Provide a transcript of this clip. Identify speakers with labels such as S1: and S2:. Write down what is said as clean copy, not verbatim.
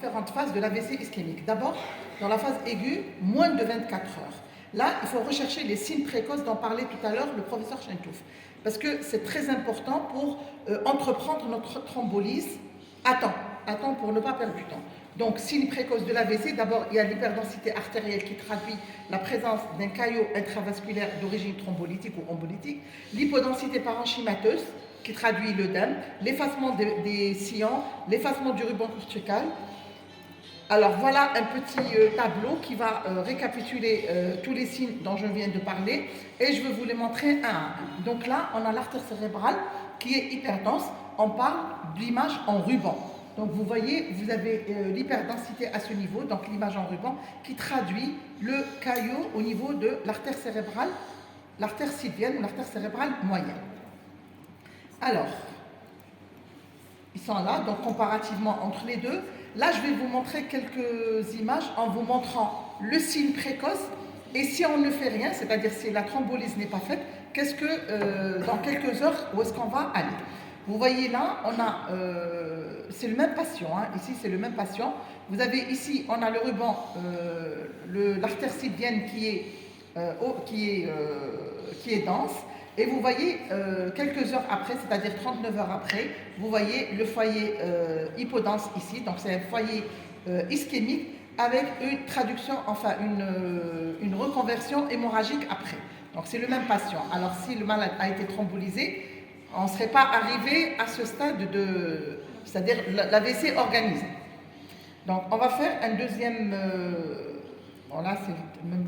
S1: différentes phases de l'AVC ischémique. D'abord, dans la phase aiguë, moins de 24 heures. Là, il faut rechercher les signes précoces dont parlait tout à l'heure le professeur Chentouf. Parce que c'est très important pour entreprendre notre thrombolyse à temps pour ne pas perdre du temps. Donc, signe précoce de l'AVC, d'abord, il y a l'hyperdensité artérielle qui traduit la présence d'un caillot intravasculaire d'origine thrombolytique ou embolytique, l'hypodensité parenchymateuse, qui traduit l'œdème, l'effacement des sillons, l'effacement du ruban cortical. Alors voilà un petit tableau qui va récapituler tous les signes dont je viens de parler et je vais vous les montrer un à un. Donc là, on a l'artère cérébrale qui est hyperdense. On parle de l'image en ruban. Donc vous voyez, vous avez l'hyperdensité à ce niveau, donc l'image en ruban, qui traduit le caillot au niveau de l'artère cérébrale, l'artère sylvienne ou l'artère cérébrale moyenne. Alors, ils sont là, donc comparativement entre les deux. Là, je vais vous montrer quelques images en vous montrant le signe précoce et si on ne fait rien, c'est-à-dire si la thrombolyse n'est pas faite, dans quelques heures, où est-ce qu'on va aller? Vous voyez là, on a, c'est le même patient, hein, ici c'est le même patient. Vous avez ici, on a le ruban, l'artère sylvienne qui est dense. Et vous voyez, quelques heures après, c'est-à-dire 39 heures après, vous voyez le foyer hypodense ici. Donc c'est un foyer ischémique avec une traduction, enfin une reconversion hémorragique après. Donc c'est le même patient. Alors si le malade a été thrombolisé, on ne serait pas arrivé à ce stade c'est-à-dire l'AVC organisé. Donc on va faire un deuxième, voilà, c'est le même.